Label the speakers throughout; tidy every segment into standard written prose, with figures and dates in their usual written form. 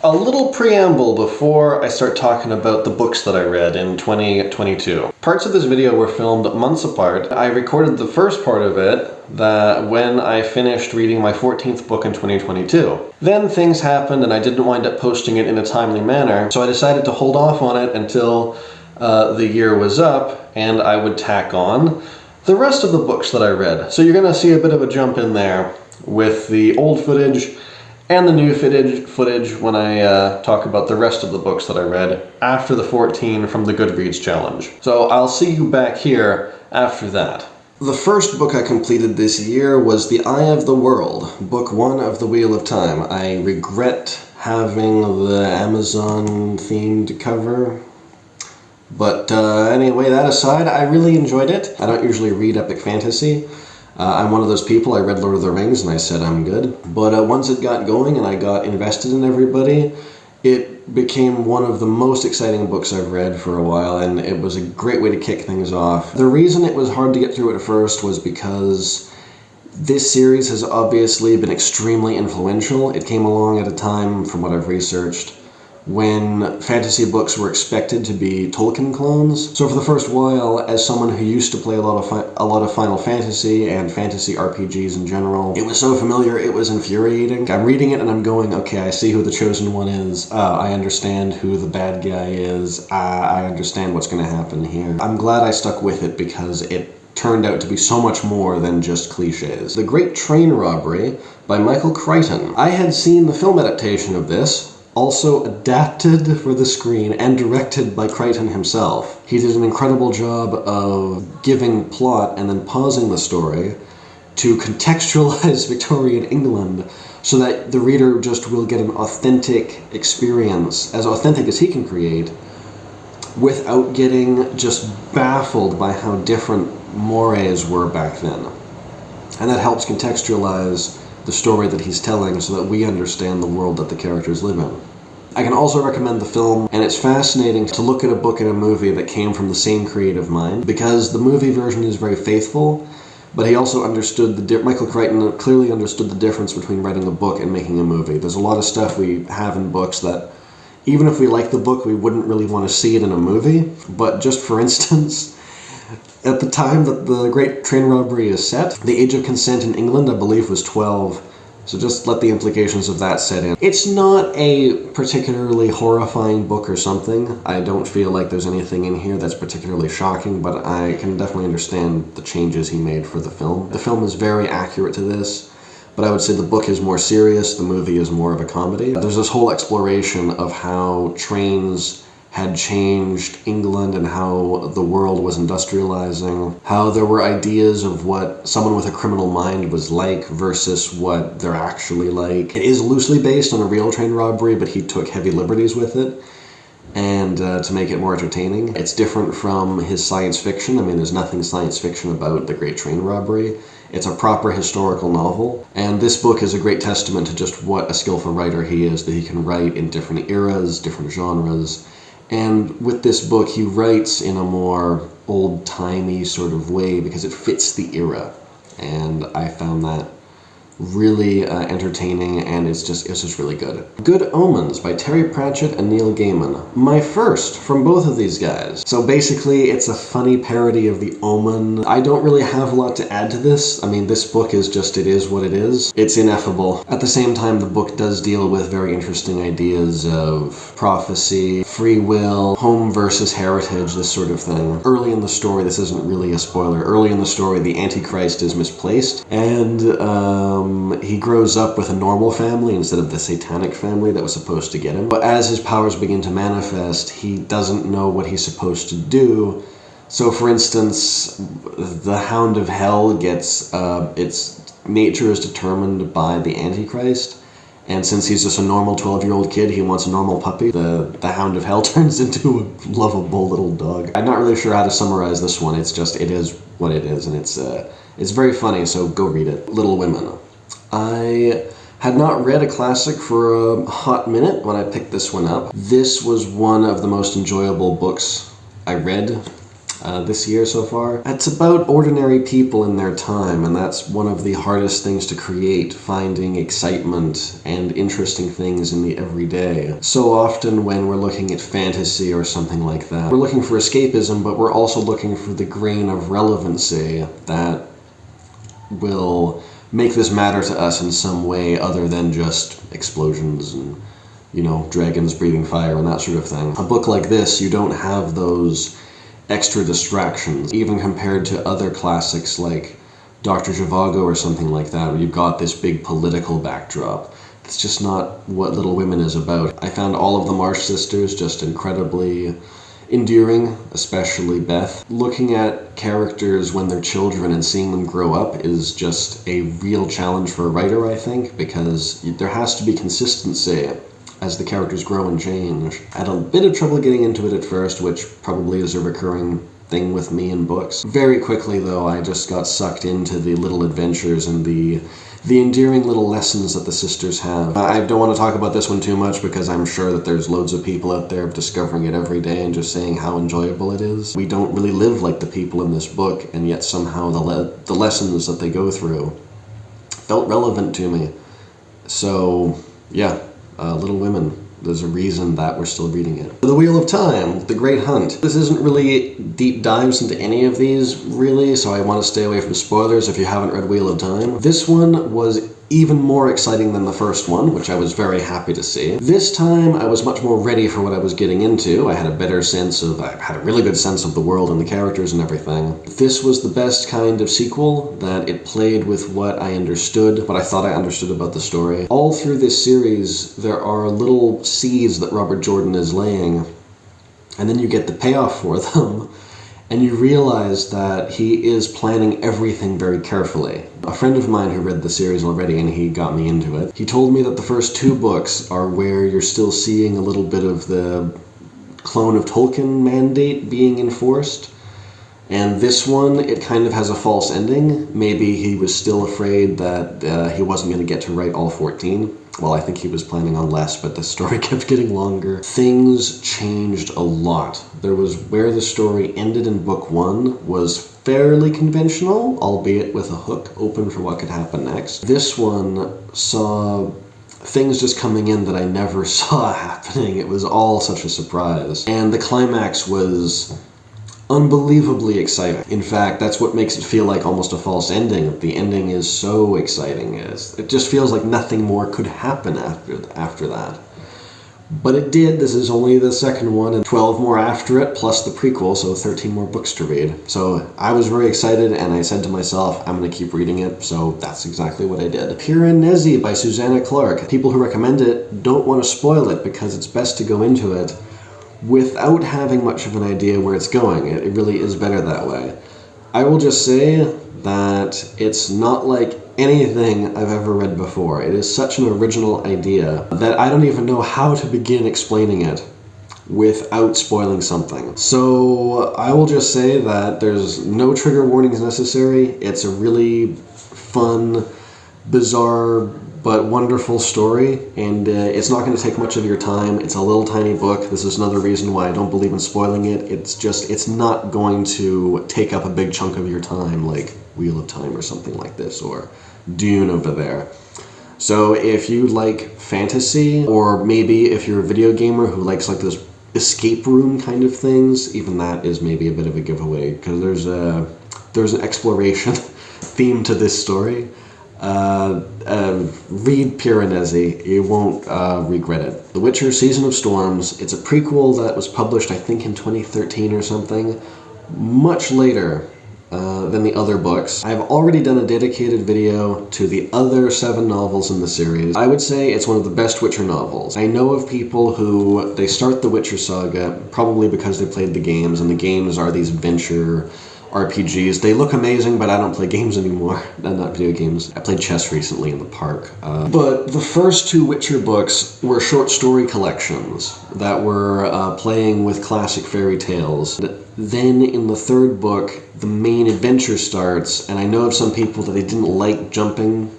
Speaker 1: A little preamble before I start talking about the books that I read in 2022. Parts of this video were filmed months apart. I recorded the first part of it when I finished reading my 14th book in 2022. Then things happened and I didn't wind up posting it in a timely manner, so I decided to hold off on it until the year was up and I would tack on the rest of the books that I read. So you're going to see a bit of a jump in there with the old footage and the new footage when I talk about the rest of the books that I read after the 14 from the Goodreads challenge. So I'll see you back here after that. The first book I completed this year was The Eye of the World, book 1 of the Wheel of Time. I regret having the Amazon-themed cover, but anyway, that aside, I really enjoyed it. I don't usually read epic fantasy. I'm one of those people, I read Lord of the Rings and I said I'm good. But once it got going and I got invested in everybody, it became one of the most exciting books I've read for a while, and it was a great way to kick things off. The reason it was hard to get through at first was because this series has obviously been extremely influential. It came along at a time, from what I've researched, when fantasy books were expected to be Tolkien clones. So for the first while, as someone who used to play a lot of Final Fantasy and fantasy RPGs in general, it was so familiar, it was infuriating. I'm reading it and I'm going, okay, I see who the Chosen One is, I understand who the bad guy is, I understand what's going to happen here. I'm glad I stuck with it because it turned out to be so much more than just cliches. The Great Train Robbery by Michael Crichton. I had seen the film adaptation of this, also adapted for the screen and directed by Crichton himself. He did an incredible job of giving plot and then pausing the story to contextualize Victorian England so that the reader just will get an authentic experience, as authentic as he can create, without getting just baffled by how different mores were back then. And that helps contextualize the story that he's telling so that we understand the world that the characters live in. I can also recommend the film, and it's fascinating to look at a book and a movie that came from the same creative mind, because the movie version is very faithful, but he also understood Michael Crichton clearly understood the difference between writing a book and making a movie. There's a lot of stuff we have in books that, even if we like the book, we wouldn't really want to see it in a movie. But just for instance, at the time that the Great Train Robbery is set, the age of consent in England, I believe, was 12. So just let the implications of that set in. It's not a particularly horrifying book or something. I don't feel like there's anything in here that's particularly shocking, but I can definitely understand the changes he made for the film. The film is very accurate to this, but I would say the book is more serious, the movie is more of a comedy. There's this whole exploration of how trains had changed England and how the world was industrializing, how there were ideas of what someone with a criminal mind was like versus what they're actually like. It is loosely based on a real train robbery, but he took heavy liberties with it, and to make it more entertaining. It's different from his science fiction. I mean, there's nothing science fiction about the Great Train Robbery. It's a proper historical novel, and this book is a great testament to just what a skillful writer he is, that he can write in different eras, different genres. And with this book, he writes in a more old-timey sort of way because it fits the era. And I found that really entertaining, and it's just really good. Good Omens by Terry Pratchett and Neil Gaiman. My first from both of these guys. So basically, it's a funny parody of The Omen. I don't really have a lot to add to this. I mean, this book is just, it is what it is. It's ineffable. At the same time, the book does deal with very interesting ideas of prophecy, free will, home versus heritage, this sort of thing. Early in the story, this isn't really a spoiler, early in the story, the Antichrist is misplaced, and he grows up with a normal family instead of the satanic family that was supposed to get him. But as his powers begin to manifest, he doesn't know what he's supposed to do. So for instance, the Hound of Hell gets, its nature is determined by the Antichrist. And since he's just a normal 12-year-old kid, he wants a normal puppy. The Hound of Hell turns into a lovable little dog. I'm not really sure how to summarize this one. It's just, it is what it is, and it's very funny, so go read it. Little Women. I had not read a classic for a hot minute when I picked this one up. This was one of the most enjoyable books I read this year so far. It's about ordinary people in their time, and that's one of the hardest things to create, finding excitement and interesting things in the everyday. So often when we're looking at fantasy or something like that, we're looking for escapism, but we're also looking for the grain of relevancy that will make this matter to us in some way other than just explosions and, you know, dragons breathing fire and that sort of thing. A book like this, you don't have those extra distractions, even compared to other classics like Dr. Zhivago or something like that, where you've got this big political backdrop. It's just not what Little Women is about. I found all of the Marsh sisters just incredibly endearing, especially Beth. Looking at characters when they're children and seeing them grow up is just a real challenge for a writer, I think, because there has to be consistency as the characters grow and change. I had a bit of trouble getting into it at first, which probably is a recurring thing with me in books. Very quickly, though, I just got sucked into the little adventures and the endearing little lessons that the sisters have. I don't want to talk about this one too much because I'm sure that there's loads of people out there discovering it every day and just saying how enjoyable it is. We don't really live like the people in this book, and yet somehow the lessons that they go through felt relevant to me. So, yeah. Little Women. There's a reason that we're still reading it. The Wheel of Time, The Great Hunt. This isn't really deep dives into any of these, really, so I want to stay away from spoilers if you haven't read Wheel of Time. This one was even more exciting than the first one, which I was very happy to see. This time, I was much more ready for what I was getting into. I had a really good sense of the world and the characters and everything. This was the best kind of sequel, that it played with what I understood, what I thought I understood about the story. All through this series, there are little seeds that Robert Jordan is laying, and then you get the payoff for them, and you realize that he is planning everything very carefully. A friend of mine who read the series already, and he got me into it, he told me that the first 2 books are where you're still seeing a little bit of the Clone of Tolkien mandate being enforced. And this one, it kind of has a false ending. Maybe he was still afraid that he wasn't going to get to write all 14. Well, I think he was planning on less, but the story kept getting longer. Things changed a lot. There was where the story ended in book 1 was fairly conventional, albeit with a hook open for what could happen next. This one saw things just coming in that I never saw happening. It was all such a surprise. And the climax was unbelievably exciting. In fact, that's what makes it feel like almost a false ending. The ending is so exciting. It just feels like nothing more could happen after that. But it did. This is only the second one, and 12 more after it, plus the prequel, so 13 more books to read. So I was very excited, and I said to myself, I'm going to keep reading it, so that's exactly what I did. Piranesi by Susanna Clarke. People who recommend it don't want to spoil it because it's best to go into it without having much of an idea where it's going. It really is better that way. I will just say that it's not like anything I've ever read before. It is such an original idea that I don't even know how to begin explaining it without spoiling something. So I will just say that there's no trigger warnings necessary. It's a really fun, bizarre, but wonderful story, and it's not going to take much of your time. It's a little tiny book. This is another reason why I don't believe in spoiling it. It's not going to take up a big chunk of your time like Wheel of Time or something like this, or Dune over there. So if you like fantasy, or maybe if you're a video gamer who likes like those escape room kind of things, even that is maybe a bit of a giveaway, because there's an exploration theme to this story. Read Piranesi, you won't regret it. The Witcher Season of Storms, it's a prequel that was published I think in 2013 or something, much later than the other books. I've already done a dedicated video to the other 7 novels in the series. I would say it's one of the best Witcher novels. I know of people who, they start the Witcher saga probably because they played the games, and the games are these adventure RPGs. They look amazing, but I don't play games anymore. Not video games. I played chess recently in the park. But the first 2 Witcher books were short story collections that were playing with classic fairy tales. Then in the 3rd book, the main adventure starts, and I know of some people that they didn't like jumping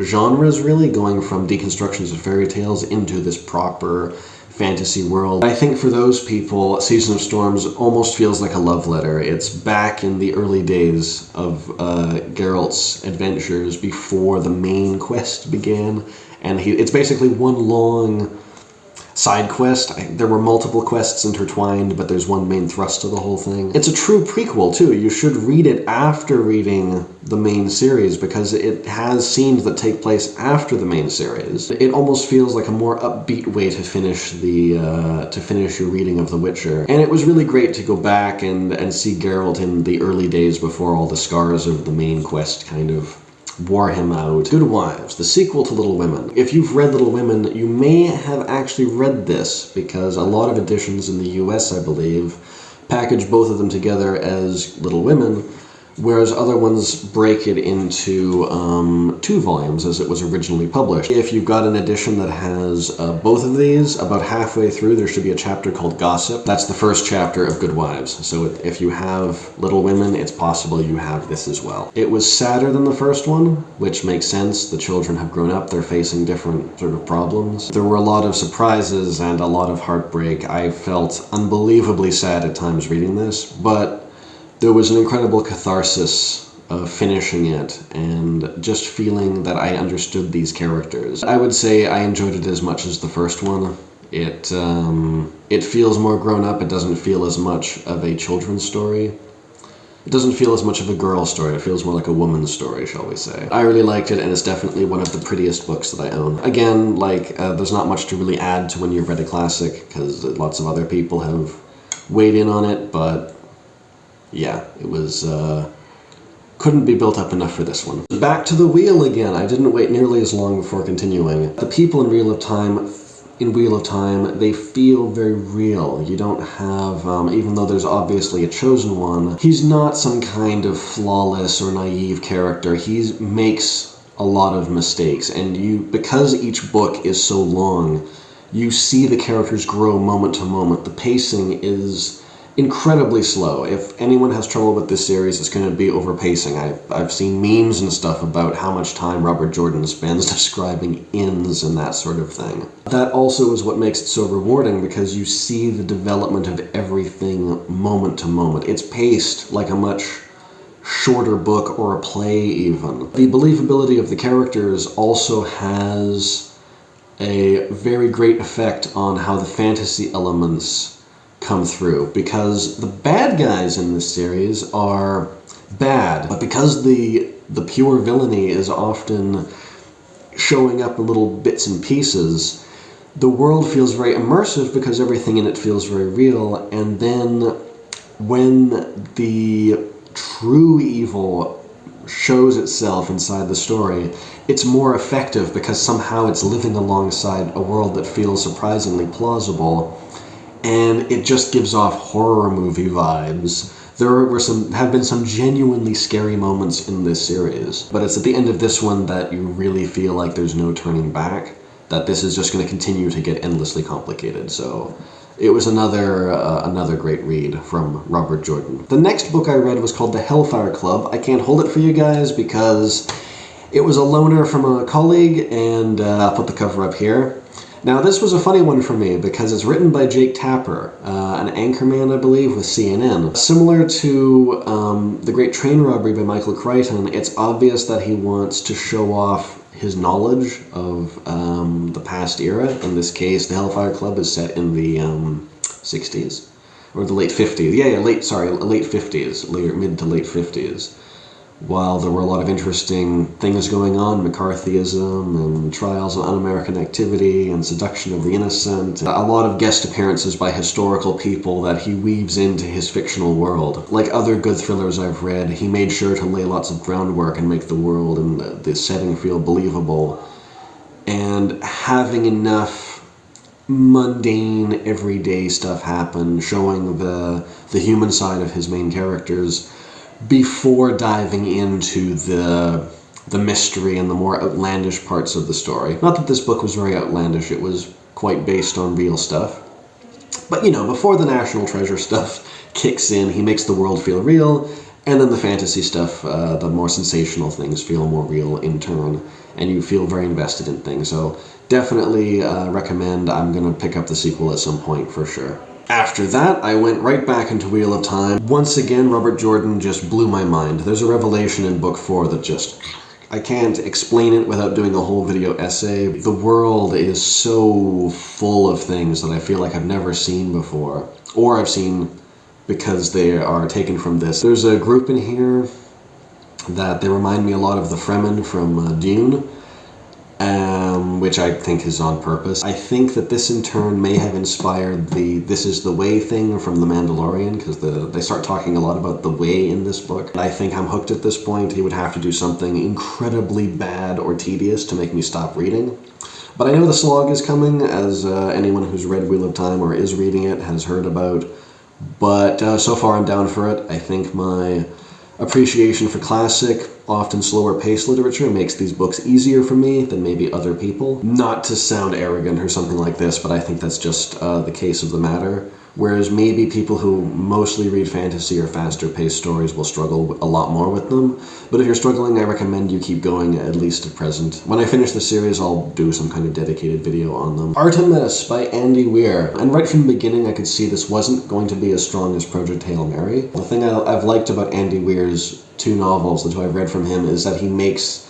Speaker 1: genres, really, going from deconstructions of fairy tales into this proper fantasy world. I think for those people, Season of Storms almost feels like a love letter. It's back in the early days of Geralt's adventures before the main quest began, and it's basically one long side quest. There were multiple quests intertwined, but there's one main thrust of the whole thing. It's a true prequel, too. You should read it after reading the main series, because it has scenes that take place after the main series. It almost feels like a more upbeat way to finish your reading of The Witcher. And it was really great to go back and see Geralt in the early days before all the scars of the main quest kind of wore him out. Good Wives, the sequel to Little Women. If you've read Little Women, you may have actually read this, because a lot of editions in the US, I believe, package both of them together as Little Women, whereas other ones break it into 2 volumes as it was originally published. If you've got an edition that has both of these, about halfway through there should be a chapter called Gossip. That's the first chapter of Good Wives. So if you have Little Women, it's possible you have this as well. It was sadder than the first one, which makes sense. The children have grown up, they're facing different sort of problems. There were a lot of surprises and a lot of heartbreak. I felt unbelievably sad at times reading this, but there was an incredible catharsis of finishing it and just feeling that I understood these characters. I would say I enjoyed it as much as the first one. It feels more grown up. It doesn't feel as much of a children's story. It doesn't feel as much of a girl story. It feels more like a woman's story, shall we say. I really liked it, and it's definitely one of the prettiest books that I own. Again, there's not much to really add to when you've read a classic, because lots of other people have weighed in on it, but yeah, it was, couldn't be built up enough for this one. Back to the wheel again. I didn't wait nearly as long before continuing. The people in Wheel of Time, they feel very real. You don't have, even though there's obviously a chosen one, he's not some kind of flawless or naive character. He makes a lot of mistakes, and because each book is so long, you see the characters grow moment to moment. The pacing is incredibly slow. If anyone has trouble with this series, it's going to be overpacing. I've seen memes and stuff about how much time Robert Jordan spends describing inns and that sort of thing. That also is what makes it so rewarding, because you see the development of everything moment to moment. It's paced like a much shorter book or a play even. The believability of the characters also has a very great effect on how the fantasy elements come through, because the bad guys in this series are bad, but because the pure villainy is often showing up in little bits and pieces, the world feels very immersive because everything in it feels very real. And then when the true evil shows itself inside the story, it's more effective because somehow it's living alongside a world that feels surprisingly plausible. And it just gives off horror movie vibes. There have been some genuinely scary moments in this series, but it's at the end of this one that you really feel like there's no turning back, that this is just going to continue to get endlessly complicated. So it was another great read from Robert Jordan. The next book I read was called The Hellfire Club. I can't hold it for you guys because it was a loaner from a colleague, and I'll put the cover up here. Now, this was a funny one for me because it's written by Jake Tapper, an anchorman, I believe, with CNN. Similar to The Great Train Robbery by Michael Crichton, it's obvious that he wants to show off his knowledge of the past era. In this case, the Hellfire Club is set in the 60s, or the late 50s. Late 50s, mid to late 50s. While there were a lot of interesting things going on, McCarthyism and trials of un-American activity and seduction of the innocent, a lot of guest appearances by historical people that he weaves into his fictional world. Like other good thrillers I've read, he made sure to lay lots of groundwork and make the world and the setting feel believable. And having enough mundane, everyday stuff happen, showing the human side of his main characters, before diving into the mystery and the more outlandish parts of the story. Not that this book was very outlandish, it was quite based on real stuff. But, before the National Treasure stuff kicks in, he makes the world feel real, And then the fantasy stuff, the more sensational things feel more real in turn, and you feel very invested in things. So definitely recommend. I'm going to pick up the sequel at some point for sure. After that, I went right back into Wheel of Time. Once again, Robert Jordan just blew my mind. There's a revelation in book 4 that just... I can't explain it without doing a whole video essay. The world is so full of things that I feel like I've never seen before, or I've seen because they are taken from this. There's a group in here that they remind me a lot of the Fremen from Dune, which I think is on purpose. I think that this in turn may have inspired the This Is the Way thing from The Mandalorian, because they start talking a lot about the way in this book. And I think I'm hooked at this point. He would have to do something incredibly bad or tedious to make me stop reading. But I know the slog is coming, as anyone who's read Wheel of Time or is reading it has heard about. But so far I'm down for it. I think my appreciation for classic, often slower paced literature makes these books easier for me than maybe other people. Not to sound arrogant or something like this, but I think that's just the case of the matter. Whereas maybe people who mostly read fantasy or faster paced stories will struggle a lot more with them. But if you're struggling, I recommend you keep going, at least at present. When I finish the series, I'll do some kind of dedicated video on them. Artemis by Andy Weir. And right from the beginning, I could see this wasn't going to be as strong as Project Hail Mary. The thing I've liked about Andy Weir's 2 novels, the 2 I've read from him, is that he makes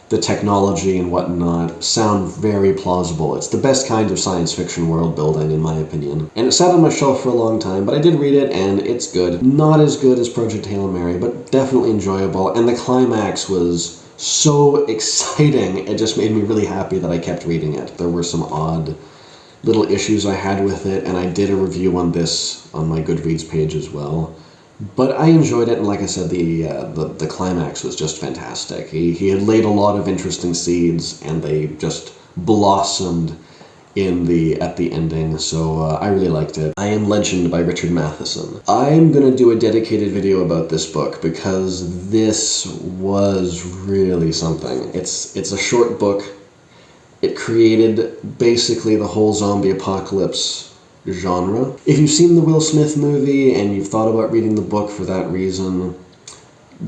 Speaker 1: the technology and whatnot sound very plausible. It's the best kind of science fiction world building, in my opinion. And it sat on my shelf for a long time, but I did read it, and it's good. Not as good as Project Hail Mary, but definitely enjoyable. And the climax was so exciting, it just made me really happy that I kept reading it. There were some odd little issues I had with it, and I did a review on this on my Goodreads page as well. But I enjoyed it, and like I said, the climax was just fantastic. He had laid a lot of interesting seeds, and they just blossomed at the ending, so I really liked it. I Am Legend by Richard Matheson. I'm gonna do a dedicated video about this book, because this was really something. It's a short book. It created basically the whole zombie apocalypse genre. If you've seen the Will Smith movie and you've thought about reading the book for that reason,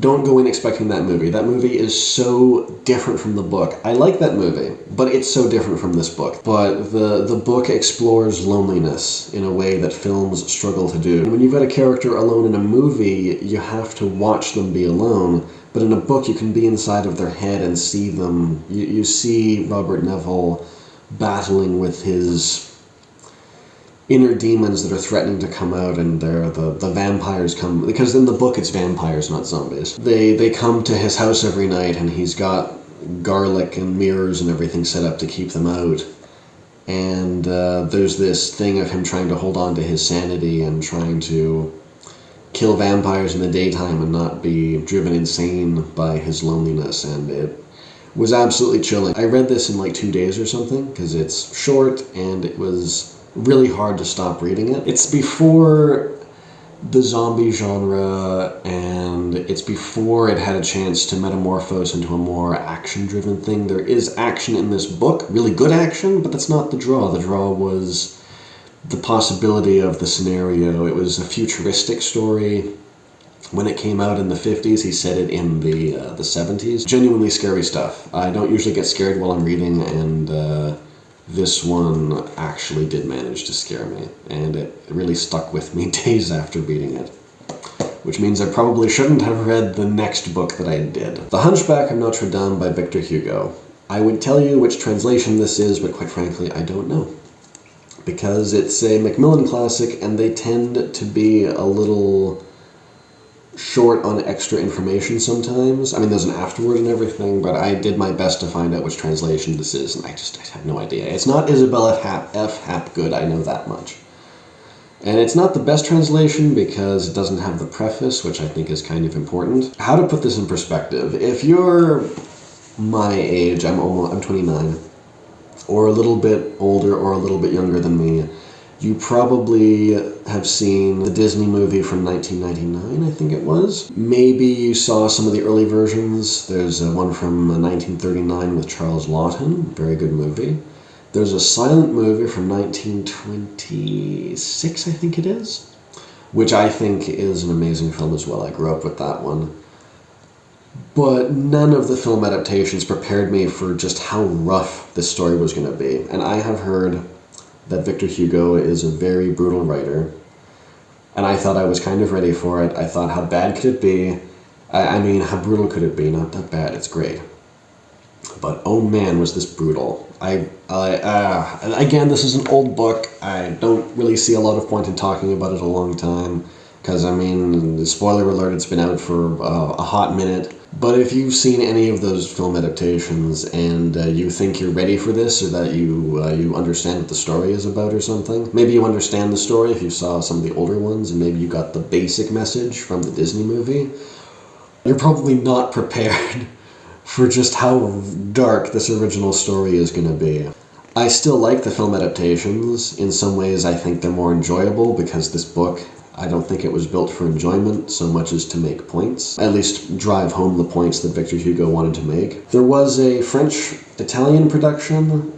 Speaker 1: don't go in expecting that movie. That movie is so different from the book. I like that movie, but it's so different from this book. But the book explores loneliness in a way that films struggle to do. When you've got a character alone in a movie, you have to watch them be alone. But in a book, you can be inside of their head and see them. You see Robert Neville battling with his inner demons that are threatening to come out, and the vampires come, because in the book it's vampires, not zombies. They come to his house every night, and he's got garlic and mirrors and everything set up to keep them out. And there's this thing of him trying to hold on to his sanity and trying to kill vampires in the daytime and not be driven insane by his loneliness, and it was absolutely chilling. I read this in like 2 days or something, because it's short, and it was really hard to stop reading it. It's before the zombie genre, and it's before it had a chance to metamorphose into a more action-driven thing. There is action in this book, really good action, but that's not the draw. The draw was the possibility of the scenario. It was a futuristic story. When it came out in the 50s, he set it in the 70s. Genuinely scary stuff. I don't usually get scared while I'm reading, and this one actually did manage to scare me, and it really stuck with me days after reading it. Which means I probably shouldn't have read the next book that I did. The Hunchback of Notre by Victor Hugo. I would tell you which translation this is, but quite frankly, I don't know. Because it's a Macmillan classic, and they tend to be a little short on extra information sometimes. I mean, there's an afterword and everything, but I did my best to find out which translation this is, and I have no idea. It's not Isabel F. Hapgood, I know that much. And it's not the best translation because it doesn't have the preface, which I think is kind of important. How to put this in perspective? If you're my age, I'm 29, or a little bit older or a little bit younger than me, you probably have seen the Disney movie from 1999, I think it was. Maybe you saw some of the early versions. There's one from 1939 with Charles Laughton, very good movie. There's a silent movie from 1926, I think it is, which I think is an amazing film as well. I grew up with that one. But none of the film adaptations prepared me for just how rough this story was going to be. And I have heard that Victor Hugo is a very brutal writer, and I thought I was kind of ready for it. I thought, how bad could it be? I mean, how brutal could it be? Not that bad, it's great. But oh man, was this brutal. Again, this is an old book. I don't really see a lot of point in talking about it a long time, because, I mean, spoiler alert, it's been out for a hot minute. But if you've seen any of those film adaptations and you think you're ready for this, or that you understand what the story is about or something, maybe you understand the story if you saw some of the older ones, and maybe you got the basic message from the Disney movie, you're probably not prepared for just how dark this original story is going to be. I still like the film adaptations. In some ways, I think they're more enjoyable, because this book, I don't think it was built for enjoyment so much as to make points. At least drive home the points that Victor Hugo wanted to make. There was a French-Italian production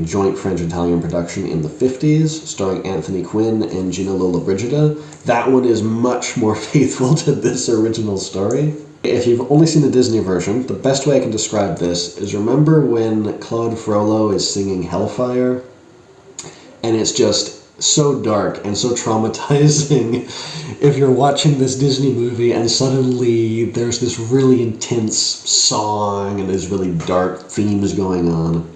Speaker 1: joint French-Italian production in the 50s, starring Anthony Quinn and Gina Lollobrigida. That one is much more faithful to this original story. If you've only seen the Disney version, the best way I can describe this is, remember when Claude Frollo is singing Hellfire? And it's just so dark and so traumatizing if you're watching this Disney movie and suddenly there's this really intense song and there's really dark themes going on.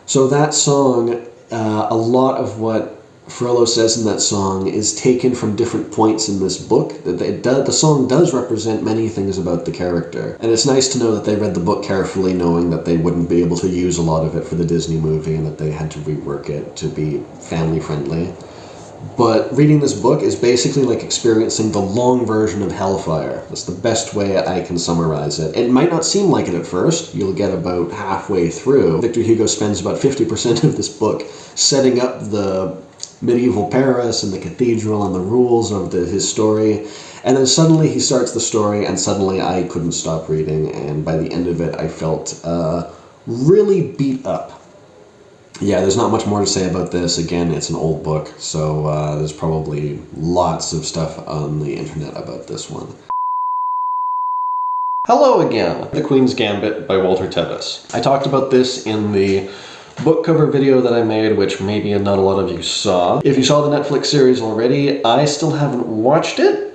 Speaker 1: So that song, a lot of what Frollo says in that song is taken from different points in this book. The song does represent many things about the character, and it's nice to know that they read the book carefully, knowing that they wouldn't be able to use a lot of it for the Disney movie and that they had to rework it to be family friendly. But reading this book is basically like experiencing the long version of Hellfire. That's the best way I can summarize it. It might not seem like it at first. You'll get about halfway through. Victor Hugo spends about 50% of this book setting up the medieval Paris and the cathedral and the rules of his story, and then suddenly he starts the story, and suddenly I couldn't stop reading, and by the end of it I felt really beat up. Yeah, there's not much more to say about this. Again, it's an old book, so there's probably lots of stuff on the internet about this one. Hello again! The Queen's Gambit by Walter Tevis. I talked about this in the book cover video that I made, which maybe not a lot of you saw. If you saw the Netflix series already, I still haven't watched it,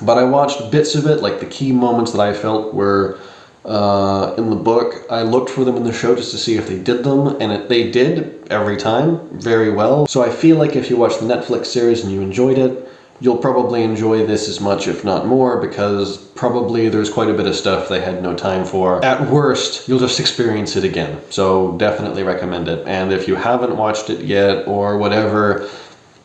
Speaker 1: but I watched bits of it, like the key moments that I felt were in the book. I looked for them in the show just to see if they did them, and they did every time very well. So I feel like if you watched the Netflix series and you enjoyed it, you'll probably enjoy this as much, if not more, because probably there's quite a bit of stuff they had no time for. At worst, you'll just experience it again. So definitely recommend it. And if you haven't watched it yet, or whatever,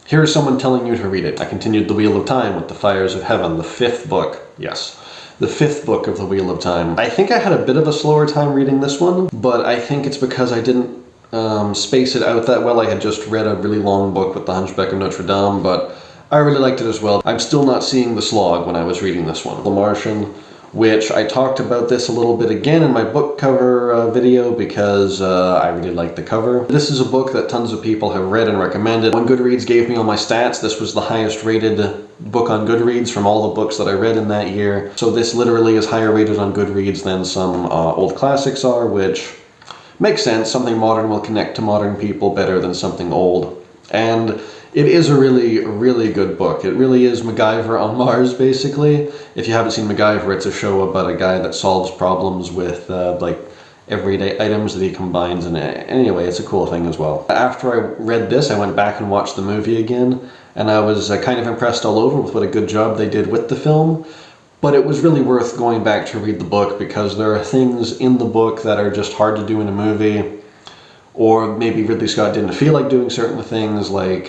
Speaker 1: here's someone telling you to read it. I continued The Wheel of Time with The Fires of Heaven, the 5th book. Yes, the 5th book of The Wheel of Time. I think I had a bit of a slower time reading this one, but I think it's because I didn't space it out that well. I had just read a really long book with The Hunchback of Notre Dame, but I really liked it as well. I'm still not seeing the slog when I was reading this one. The Martian, which I talked about this a little bit again in my book cover video, because I really liked the cover. This is a book that tons of people have read and recommended. When Goodreads gave me all my stats, this was the highest rated book on Goodreads from all the books that I read in that year. So this literally is higher rated on Goodreads than some old classics are, which makes sense. Something modern will connect to modern people better than something old. And it is a really, really good book. It really is MacGyver on Mars, basically. If you haven't seen MacGyver, it's a show about a guy that solves problems with like everyday items that he combines, and anyway, it's a cool thing as well. After I read this, I went back and watched the movie again, and I was kind of impressed all over with what a good job they did with the film. But it was really worth going back to read the book, because there are things in the book that are just hard to do in a movie. Or maybe Ridley Scott didn't feel like doing certain things, like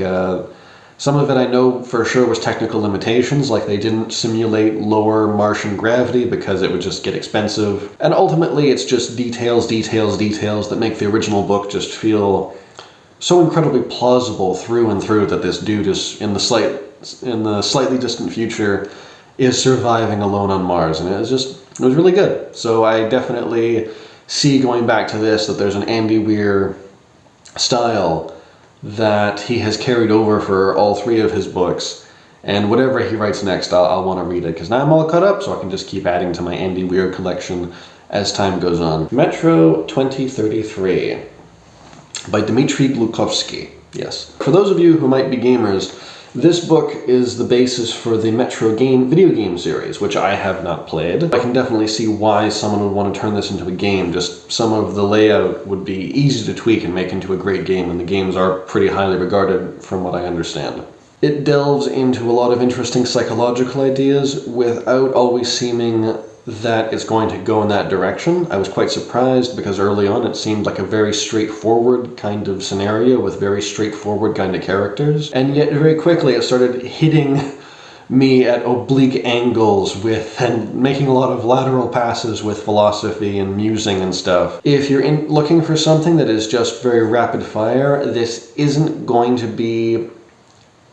Speaker 1: some of it I know for sure was technical limitations, like they didn't simulate lower Martian gravity because it would just get expensive. And ultimately it's just details that make the original book just feel so incredibly plausible through and through, that this dude is in the slightly distant future is surviving alone on Mars, and it was really good. So I definitely see, going back to this, that there's an Andy Weir style that he has carried over for all 3 of his books. And whatever he writes next, I'll want to read it, because now I'm all caught up, so I can just keep adding to my Andy Weir collection as time goes on. Metro 2033 by Dmitry Glukovsky. Yes. For those of you who might be gamers, this book is the basis for the Metro video game series, which I have not played. I can definitely see why someone would want to turn this into a game. Just some of the layout would be easy to tweak and make into a great game, and the games are pretty highly regarded from what I understand. It delves into a lot of interesting psychological ideas without always seeming that it's going to go in that direction. I was quite surprised because early on it seemed like a very straightforward kind of scenario with very straightforward kind of characters, and yet very quickly it started hitting me at oblique angles and making a lot of lateral passes with philosophy and musing and stuff. If you're looking for something that is just very rapid fire, this isn't going to be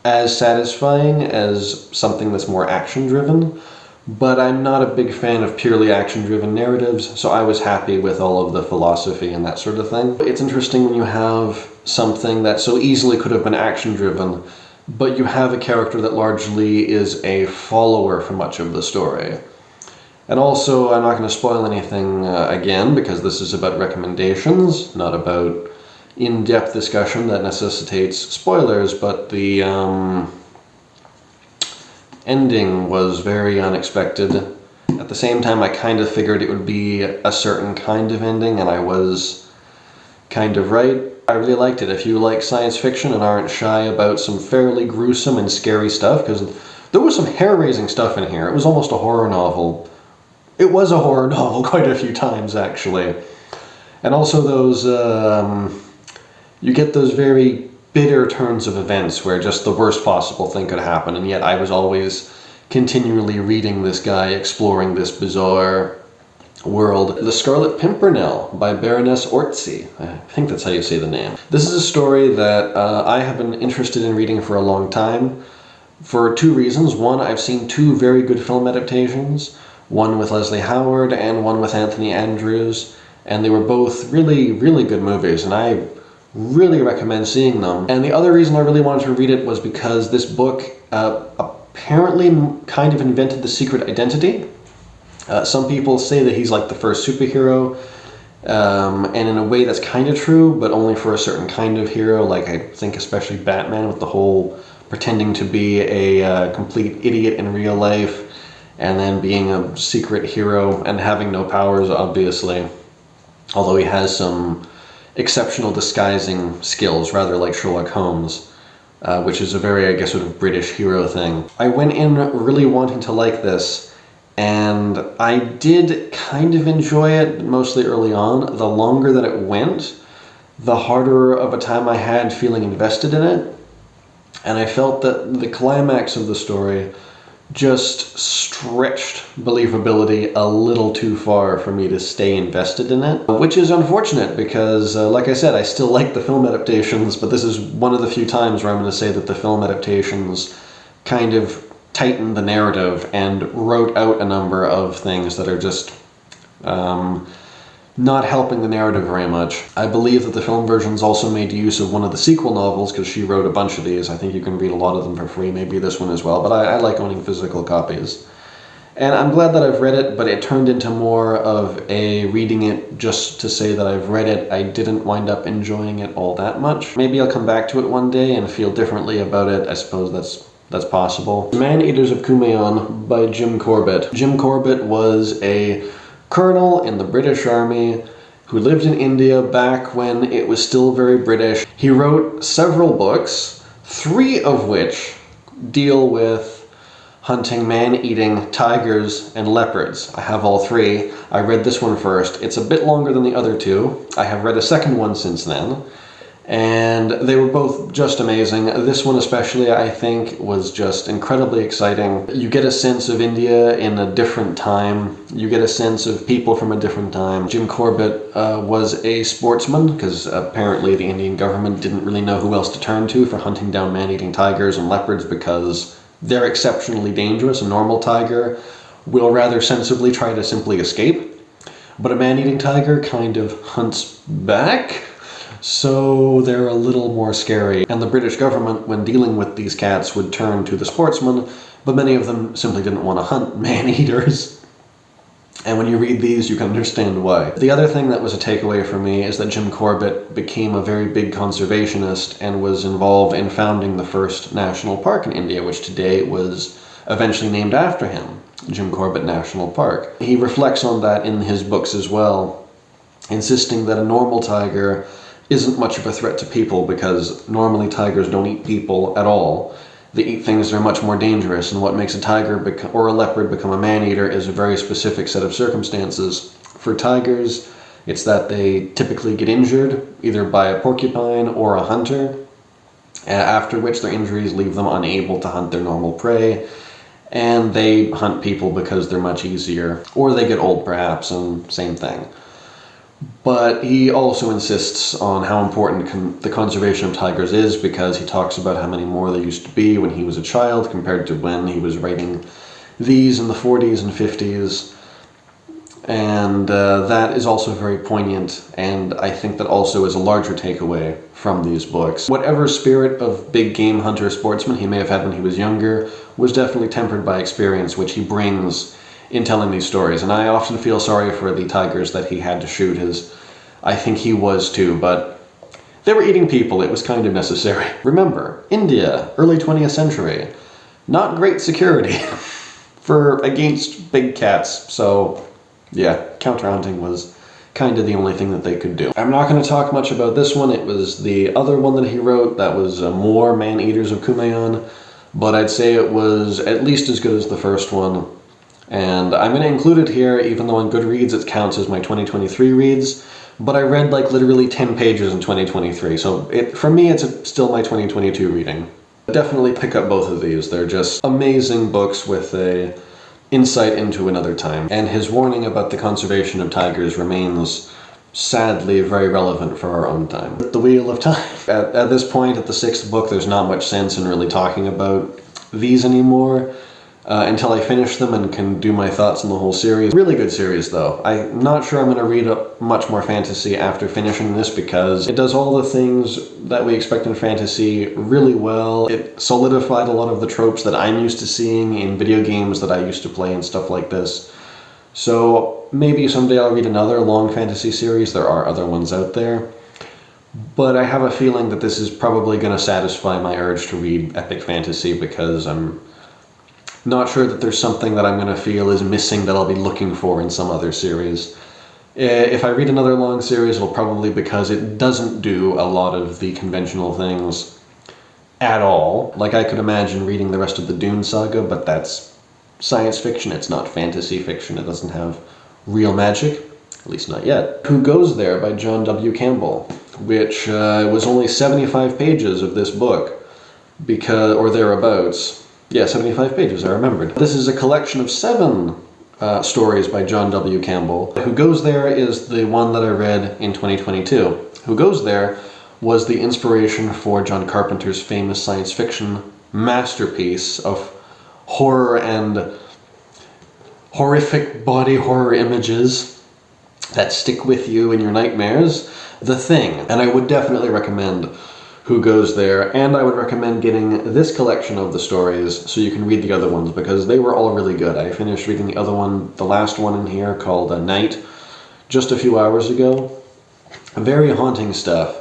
Speaker 1: as satisfying as something that's more action-driven. But I'm not a big fan of purely action-driven narratives, so I was happy with all of the philosophy and that sort of thing. It's interesting when you have something that so easily could have been action-driven, but you have a character that largely is a follower for much of the story. And also, I'm not going to spoil anything again, because this is about recommendations, not about in-depth discussion that necessitates spoilers, but the ending was very unexpected. At the same time, I kind of figured it would be a certain kind of ending, and I was kind of right. I really liked it. If you like science fiction and aren't shy about some fairly gruesome and scary stuff, because there was some hair-raising stuff in here. It was almost a horror novel. It was a horror novel quite a few times, actually. And also those, you get those very bitter turns of events where just the worst possible thing could happen, and yet I was always continually reading this guy exploring this bizarre world. The Scarlet Pimpernel by Baroness Orczy. I think that's how you say the name. This is a story that I have been interested in reading for a long time for 2 reasons. One, I've seen 2 very good film adaptations, one with Leslie Howard and one with Anthony Andrews, and they were both really, really good movies, and I really recommend seeing them. And the other reason I really wanted to read it was because this book apparently kind of invented the secret identity. Some people say that he's like the first superhero, and in a way that's kind of true, but only for a certain kind of hero, like I think especially Batman with the whole pretending to be a complete idiot in real life, and then being a secret hero and having no powers, obviously. Although he has some exceptional disguising skills, rather like Sherlock Holmes, which is a very, I guess, sort of British hero thing. I went in really wanting to like this, and I did kind of enjoy it, mostly early on. The longer that it went, the harder of a time I had feeling invested in it, and I felt that the climax of the story just stretched believability a little too far for me to stay invested in it, which is unfortunate because, like I said, I still like the film adaptations, but this is one of the few times where I'm going to say that the film adaptations kind of tightened the narrative and wrote out a number of things that are just not helping the narrative very much. I believe that the film versions also made use of one of the sequel novels, because she wrote a bunch of these. I think you can read a lot of them for free, maybe this one as well, but I like owning physical copies. And I'm glad that I've read it, but it turned into more of a reading it just to say that I've read it. I didn't wind up enjoying it all that much. Maybe I'll come back to it one day and feel differently about it. I suppose that's possible. Man-Eaters of Kumaon by Jim Corbett. Jim Corbett was a colonel in the British Army who lived in India back when it was still very British. He wrote several books, 3 of which deal with hunting man-eating tigers and leopards. I have all 3. I read this one first. It's a bit longer than the other 2. I have read a second one since then, and they were both just amazing. This one especially, I think, was just incredibly exciting. You get a sense of India in a different time. You get a sense of people from a different time. Jim Corbett was a sportsman, because apparently the Indian government didn't really know who else to turn to for hunting down man-eating tigers and leopards, because they're exceptionally dangerous. A normal tiger will rather sensibly try to simply escape, but a man-eating tiger kind of hunts back. So they're a little more scary. And the British government, when dealing with these cats, would turn to the sportsmen, but many of them simply didn't want to hunt man-eaters. And when you read these, you can understand why. The other thing that was a takeaway for me is that Jim Corbett became a very big conservationist and was involved in founding the first national park in India, which today was eventually named after him, Jim Corbett National Park. He reflects on that in his books as well, insisting that a normal tiger isn't much of a threat to people because normally tigers don't eat people at all. They eat things that are much more dangerous, and what makes a tiger or a leopard become a man-eater is a very specific set of circumstances. For tigers, it's that they typically get injured, either by a porcupine or a hunter, after which their injuries leave them unable to hunt their normal prey, and they hunt people because they're much easier. Or they get old, perhaps, and same thing. But he also insists on how important the conservation of tigers is, because he talks about how many more there used to be when he was a child compared to when he was writing these in the 40s and 50s. And that is also very poignant, and I think that also is a larger takeaway from these books. Whatever spirit of big game hunter sportsman he may have had when he was younger was definitely tempered by experience, which he brings in telling these stories. And I often feel sorry for the tigers that he had to shoot, as I think he was too, but they were eating people. It was kind of necessary. Remember, India, early 20th century, not great security against big cats, so yeah, counter-hunting was kind of the only thing that they could do. I'm not going to talk much about this one. It was the other one that he wrote that was more Man-Eaters of Kumaon, but I'd say it was at least as good as the first one. And I'm going to include it here, even though on Goodreads it counts as my 2023 reads, but I read like literally 10 pages in 2023, so for me it's still my 2022 reading. Definitely pick up both of these. They're just amazing books with a insight into another time. And his warning about the conservation of tigers remains sadly very relevant for our own time. The Wheel of Time. At this point, at the 6th book, there's not much sense in really talking about these anymore. Until I finish them and can do my thoughts on the whole series. Really good series, though. I'm not sure I'm going to read much more fantasy after finishing this, because it does all the things that we expect in fantasy really well. It solidified a lot of the tropes that I'm used to seeing in video games that I used to play and stuff like this. So maybe someday I'll read another long fantasy series. There are other ones out there. But I have a feeling that this is probably going to satisfy my urge to read epic fantasy, because I'm not sure that there's something that I'm going to feel is missing that I'll be looking for in some other series. If I read another long series, it'll probably because it doesn't do a lot of the conventional things at all. Like, I could imagine reading the rest of the Dune saga, but that's science fiction, it's not fantasy fiction, it doesn't have real magic, at least not yet. Who Goes There by John W. Campbell, which was only 75 pages of this book, or thereabouts. Yeah, 75 pages, I remembered. This is a collection of 7 stories by John W. Campbell. Who Goes There is the one that I read in 2022. Who Goes There was the inspiration for John Carpenter's famous science fiction masterpiece of horror and horrific body horror images that stick with you in your nightmares, The Thing. And I would definitely recommend Who Goes There, and I would recommend getting this collection of the stories so you can read the other ones, because they were all really good. I finished reading the other one, the last one in here, called Night, just a few hours ago. Very haunting stuff,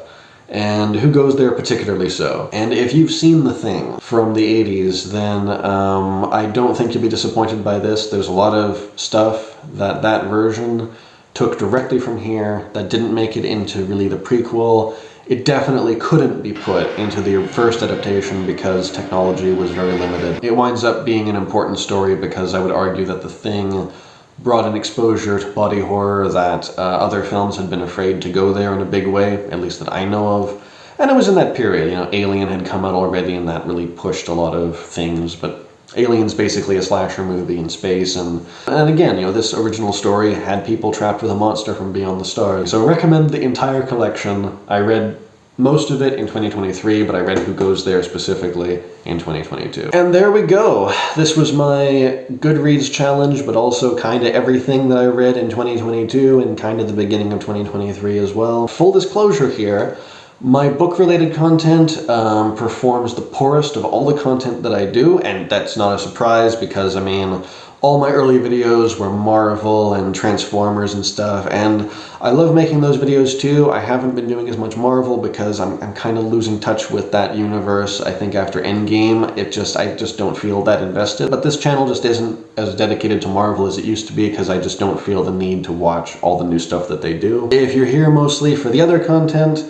Speaker 1: and Who Goes There particularly so. And if you've seen The Thing from the 80s, then I don't think you'll be disappointed by this. There's a lot of stuff that version took directly from here that didn't make it into really the prequel. It definitely couldn't be put into the first adaptation because technology was very limited. It winds up being an important story because I would argue that The Thing brought an exposure to body horror that other films had been afraid to go there in a big way, at least that I know of. And it was in that period, Alien had come out already, and that really pushed a lot of things, but Alien's basically a slasher movie in space, and again, this original story had people trapped with a monster from beyond the stars. So I recommend the entire collection. I read most of it in 2023, but I read Who Goes There specifically in 2022. And there we go. This was my Goodreads challenge, but also kind of everything that I read in 2022 and kind of the beginning of 2023 as well. Full disclosure here, my book-related content performs the poorest of all the content that I do, and that's not a surprise because, I mean, all my early videos were Marvel and Transformers and stuff, and I love making those videos too. I haven't been doing as much Marvel because I'm kind of losing touch with that universe. I think after Endgame, I just don't feel that invested. But this channel just isn't as dedicated to Marvel as it used to be because I just don't feel the need to watch all the new stuff that they do. If you're here mostly for the other content,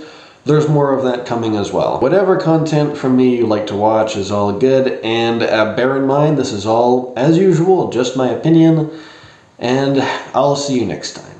Speaker 1: there's more of that coming as well. Whatever content from me you like to watch is all good, and bear in mind this is all, as usual, just my opinion, and I'll see you next time.